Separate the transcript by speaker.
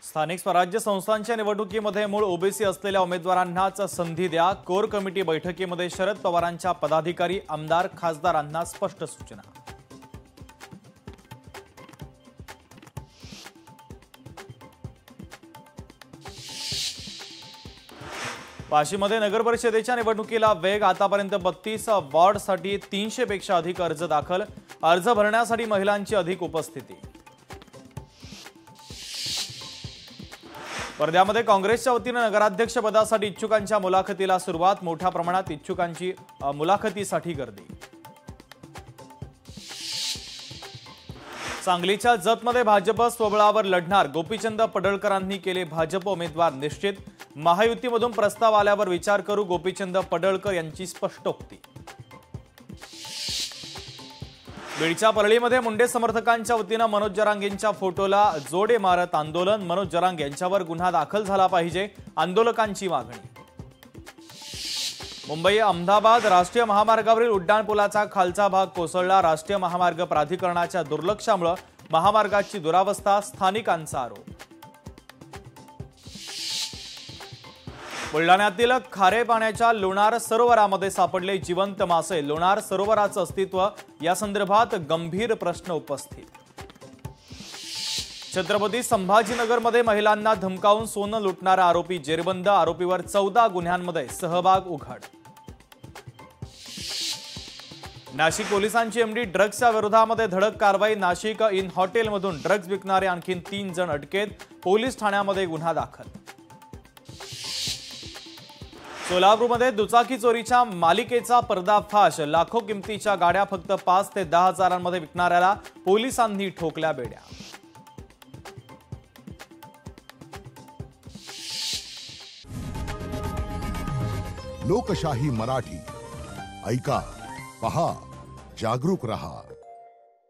Speaker 1: स्थानिक स्वराज्य संस्थांच्या निवडणुकीमध्ये मूळ ओबीसी असलेल्या उमेदवारांनाच संधी द्या। कोर कमिटी बैठकीमध्ये शरद पवारांच्या पदाधिकारी आमदार खासदारांना स्पष्ट सूचना। वाशीमध्ये नगर परिषदेच्या निवडणुकीला वेग। आतापर्यंत 32 वॉर्डसाठी 300 पेक्षा अधिक अर्ज दाखल। अर्ज भरण्यासाठी महिलांची अधिक उपस्थिती। वर्ध्यामध्ये काँग्रेसच्या वतीने नगराध्यक्षपदासाठी इच्छुकांच्या मुलाखतीला सुरुवात। मोठ्या प्रमाणात इच्छुकांची मुलाखतीसाठी गर्दी। सांगलीच्या जतमध्ये भाजप स्वबळावर लढणार। गोपीचंद पडळकरांनी केले भाजप उमेदवार निश्चित। महायुतीमधून प्रस्ताव आल्यावर विचार करू, गोपीचंद पडळकर यांची स्पष्टोक्ती। बीडच्या परळीमध्ये मुंडे समर्थकांच्या वतीने मनोज जरांगेंच्या फोटोला जोडे मारत आंदोलन। मनोज जरांगे यांच्यावर गुन्हा दाखल झाला पाहिजे, आंदोलकांची मागणी। मुंबई अहमदाबाद राष्ट्रीय महामार्गावरील उड्डाणपुलाचा खालचा भाग कोसळला। राष्ट्रीय महामार्ग प्राधिकरणाच्या दुर्लक्षामुळे महामार्गाची दुरावस्था, स्थानिकांचा आरोप। बुलढाण्यातील खारे पाण्याच्या लोणार सरोवरामध्ये सापडले जिवंत मासे। लोणार सरोवराचं अस्तित्व यासंदर्भात गंभीर प्रश्न उपस्थित। छत्रपती संभाजीनगरमध्ये महिलांना धमकावून सोनं लुटणारा आरोपी जेरबंद। आरोपीवर 14 गुन्ह्यांमध्ये सहभाग उघड। नाशिक पोलिसांची एमडी ड्रग्सच्या विरोधामध्ये धडक कारवाई। नाशिक इन हॉटेलमधून ड्रग्ज विकणारे आणखी 3 जण अटकेत। पोलीस ठाण्यामध्ये गुन्हा दाखल। सोलापूरमध्ये दुचाकी चोरीच्या मालिकेचा पर्दाफाश। लाखो किमतीच्या गाड्या फक्त 5 ते 10 हजारांमध्ये विकणाऱ्याला पोलिसांनी ठोकल्या बेड्या।
Speaker 2: लोकशाही मराठी ऐका, पहा, जागरूक रहा।